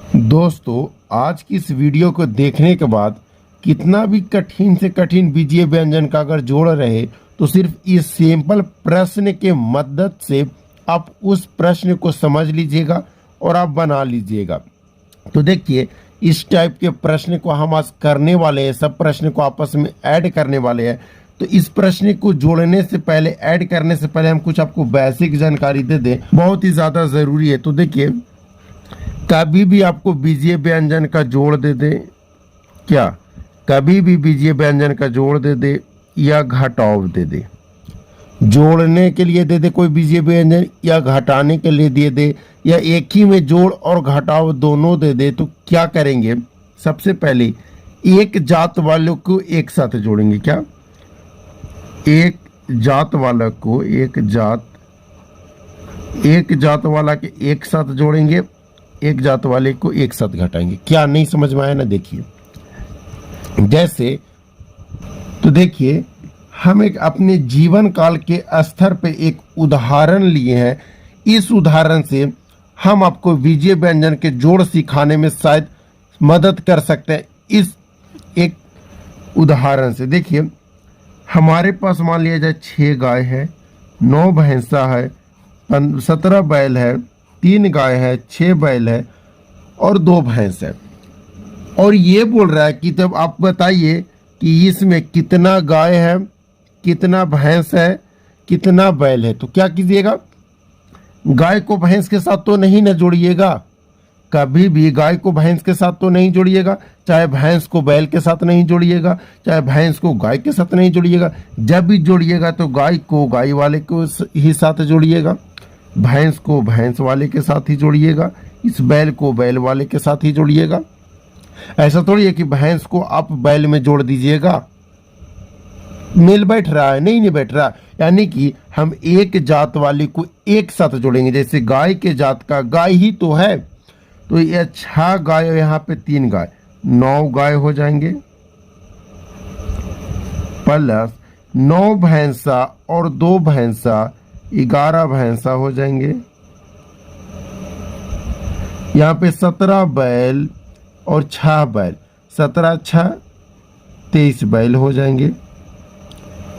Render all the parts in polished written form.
दोस्तों, आज की इस वीडियो को देखने के बाद कितना भी कठिन से कठिन बीजीय व्यंजन का अगर जोड़ रहे तो सिर्फ इस सिंपल प्रश्न के मदद से आप उस प्रश्न को समझ लीजिएगा और आप बना लीजिएगा। तो देखिए, इस टाइप के प्रश्न को हम आज करने वाले हैं, सब प्रश्न को आपस में ऐड करने वाले हैं। तो इस प्रश्न को जोड़ने से पहले, ऐड करने से पहले हम कुछ आपको बेसिक जानकारी दे दें, बहुत ही ज़्यादा ज़रूरी है। तो देखिए, कभी भी आपको बीजीय व्यंजन का जोड़ दे दे, क्या कभी भी बीजीय व्यंजन का जोड़ दे दे या घटाव दे दे, जोड़ने के लिए दे दे कोई बीजीय व्यंजन या घटाने के लिए दे दे या एक ही में जोड़ और घटाव दोनों दे दे, तो क्या करेंगे? सबसे पहले एक जात वालों को एक साथ जोड़ेंगे। क्या एक जात वाला को एक जात वाला के एक साथ जोड़ेंगे, एक जात वाले को एक साथ घटाएंगे। क्या नहीं समझ में आया ना? देखिए, जैसे तो देखिए, हम एक अपने जीवन काल के स्तर पे एक उदाहरण लिए हैं। इस उदाहरण से हम आपको बीजीय व्यंजन के जोड़ सिखाने में शायद मदद कर सकते हैं। इस एक उदाहरण से देखिए, हमारे पास मान लिया जाए 6 गाय है, 9 भैंसा है, 17 बैल है, 3 गाय है, 6 बैल है और 2 भैंस है। और ये बोल रहा है कि तब आप बताइए कि इसमें कितना गाय है, कितना भैंस है, कितना बैल है। तो क्या कीजिएगा? गाय को भैंस के साथ तो नहीं न जोड़िएगा, कभी भी गाय को भैंस के साथ तो नहीं जोड़िएगा, चाहे भैंस को बैल के साथ नहीं जोड़िएगा, चाहे भैंस को गाय के साथ नहीं जोड़िएगा। जब भी जोड़िएगा तो गाय को गाय वाले को ही साथ जोड़िएगा, भैंस को भैंस वाले के साथ ही जोड़िएगा, इस बैल को बैल वाले के साथ ही जोड़िएगा। ऐसा थोड़ी है कि भैंस को आप बैल में जोड़ दीजिएगा, मेल बैठ रहा है? नहीं बैठ रहा। यानी कि हम एक जात वाले को एक साथ जोड़ेंगे। जैसे गाय के जात का गाय ही तो है, तो ये 6 गाय, यहाँ पे 3 गाय, 9 गाय हो जाएंगे, प्लस 9 भैंसा और 2 भैंसा, 11 भैंसा हो जाएंगे। यहाँ पे 17 बैल और 6 बैल, 17 6 23 बैल हो जाएंगे।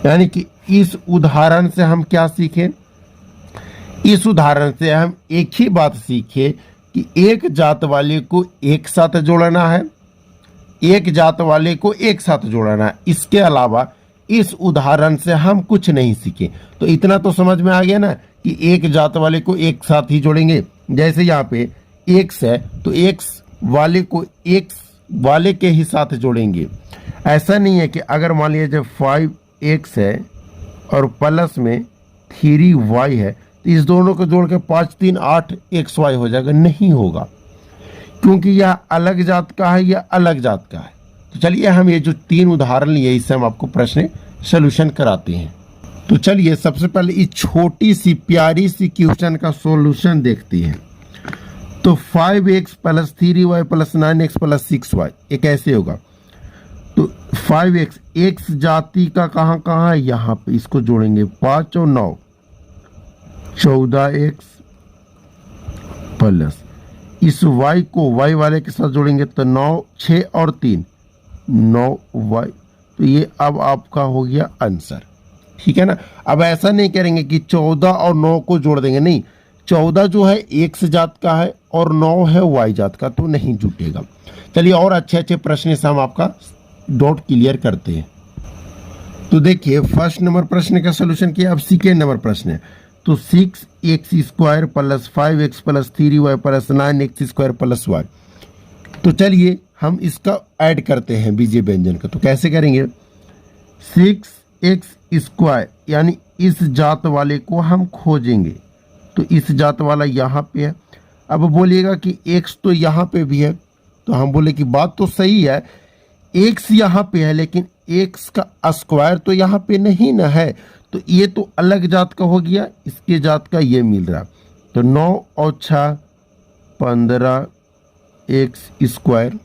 यानी कि इस उदाहरण से हम क्या सीखे? इस उदाहरण से हम एक ही बात सीखे कि एक जात वाले को एक साथ जोड़ना है, एक जात वाले को एक साथ जोड़ना है। इसके अलावा इस उदाहरण से हम कुछ नहीं सीखे। तो इतना तो समझ में आ गया ना कि एक जात वाले को एक साथ ही जोड़ेंगे। जैसे यहाँ पे x है तो x वाले को x वाले के ही साथ जोड़ेंगे। ऐसा नहीं है कि अगर मान लीजिए जब 5x है और प्लस में 3y है तो इस दोनों को जोड़ के 5 3 8 xy हो जाएगा। नहीं होगा, क्योंकि यह अलग जात का है, यह अलग जात का है। तो चलिए, हम ये जो 3 उदाहरण लिए इससे हम आपको प्रश्न सॉल्यूशन कराते हैं। तो चलिए, सबसे पहले इस छोटी सी प्यारी सी क्वेश्चन का सॉल्यूशन देखते हैं। तो 5x plus 3y plus 9x plus 6y ये कैसे होगा? तो 5x x जाति का कहाँ कहाँ है? यहाँ पे इसको जोड़ेंगे, 5 और 9 14x प्लस इस y को y वाले के साथ जोड़ेंगे तो 9 6 और 3 9y। तो ये अब आपका हो गया आंसर। ठीक है ना? अब ऐसा नहीं करेंगे कि 14 और 9 को जोड़ देंगे, नहीं, 14 जो है x जात का है और 9 है y जात का, तो नहीं जुटेगा। चलिए, और अच्छे अच्छे प्रश्न से हम आपका डॉट क्लियर करते हैं। तो देखिए, फर्स्ट नंबर प्रश्न का सलूशन किया। अब सेकेंड नंबर प्रश्न है। तो 6x square plus 5x plus 3y plus 9x square plus y। तो चलिए, हम इसका ऐड करते हैं बीजीय व्यंजन का। तो कैसे करेंगे? 6x स्क्वायर यानी इस जात वाले को हम खोजेंगे। तो इस जात वाला यहाँ पे है। अब बोलिएगा कि x तो यहाँ पे भी है, तो हम बोले कि बात तो सही है, x यहाँ पे है, लेकिन x का स्क्वायर तो यहाँ पे नहीं ना है, तो ये तो अलग जात का हो गया, इसके जात का ये मिल रहा। तो 9 और 6 15x स्क्वायर।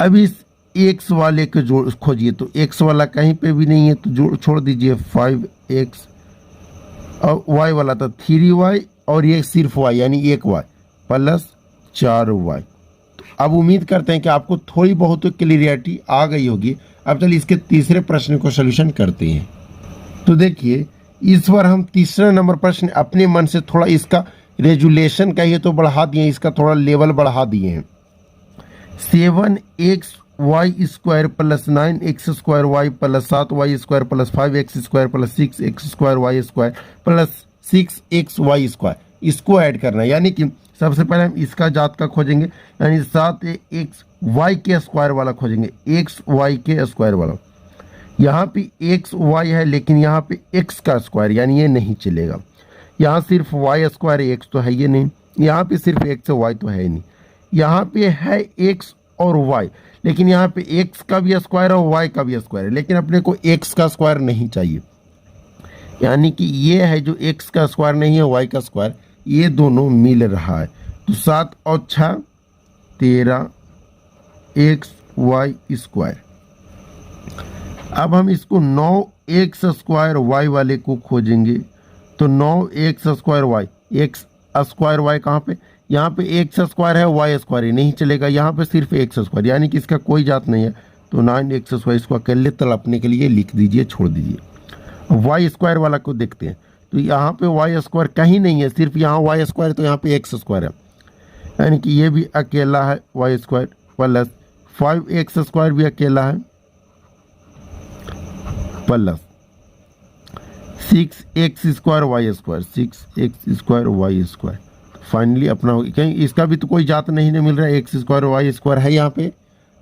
अब इस x वाले के जोड़ खोजिए। तो x वाला कहीं पे भी नहीं है, तो जोड़ छोड़ दीजिए, 5x और y वाला था 3y और ये सिर्फ y यानी 1y प्लस 4y। अब उम्मीद करते हैं कि आपको थोड़ी बहुत क्लियरिटी आ गई होगी। अब चलिए इसके तीसरे प्रश्न को सॉल्यूशन करते हैं। तो देखिए इस बार हम तीसरा नंबर प्रश्न अपने मन से थोड़ा इसका रेजुलेशन कहिए तो बढ़ा दिए, इसका थोड़ा लेवल बढ़ा दिए हैं। 7xy² plus 9x² plus 7y² plus 5x² plus 6x² plus 6xy², इसको ऐड करना है। यानी कि सबसे पहले हम इसका जात का खोजेंगे, यानी 7xy² वाला खोजेंगे, xy² वाला। यहाँ पे xy है लेकिन यहाँ पे x का स्क्वायर, यानी ये नहीं चलेगा। यहाँ सिर्फ y² है, x तो है ये नहीं। यहाँ पे सिर्फ x है, y तो है नहीं। यहाँ पे है x और y, लेकिन यहाँ पे x का भी स्क्वायर है और y का भी स्क्वायर है, लेकिन अपने को x का स्क्वायर नहीं चाहिए। यानी कि ये है जो x का स्क्वायर नहीं है, y का स्क्वायर, ये दोनों मिल रहा है। तो 7 और 6 13 xy²। अब हम इसको 9x² y वाले को खोजेंगे। तो 9x² y, x² y कहाँ पे, यहाँ पे x² है, y² है, नहीं चलेगा। यहाँ पे सिर्फ x², यानी कि इसका कोई जात नहीं है। तो 9xy इसको अकेले तड़पने के लिए लिख दीजिए, छोड़ दीजिए। y² वाला को देखते हैं। तो यहाँ पे y² कहीं नहीं है, सिर्फ यहाँ y² है, तो यहाँ पे x² है, यानी कि ये भी अकेला है y² प्लस 5x² भी अकेला है plus 6x² y², 6x² y²। Finally अपना हो, कहीं इसका भी तो कोई जात नहीं मिल रहा है, x² y² है यहाँ पे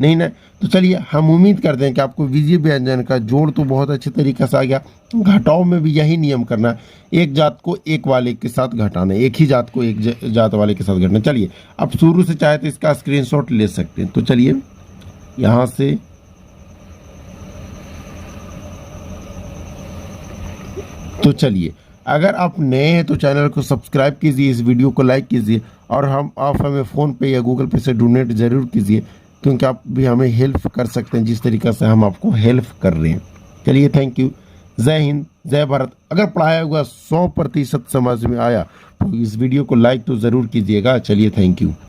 नहीं ना। तो चलिए हम उम्मीद करते हैं कि आपको विजय व्यंजन का जोड़ तो बहुत अच्छे तरीके से आ गया। घटाव में भी यही नियम करना, एक जात को एक वाले के साथ घटाना, एक ही जात को एक जात वाले के साथ घटाना। चलिए अब शुरू से चाहे तो इसका स्क्रीनशॉट ले सकते हैं। तो चलिए यहाँ से तो चलिए अगर आप नए हैं तो चैनल को सब्सक्राइब कीजिए, इस वीडियो को लाइक कीजिए, और आप हमें फ़ोन पे या गूगल पे से डोनेट ज़रूर कीजिए, क्योंकि आप भी हमें हेल्प कर सकते हैं जिस तरीक़े से हम आपको हेल्प कर रहे हैं। चलिए थैंक यू, जय हिंद, जय भारत। अगर पढ़ाया हुआ 100% समझ में आया तो इस वीडियो को लाइक तो ज़रूर कीजिएगा। चलिए थैंक यू।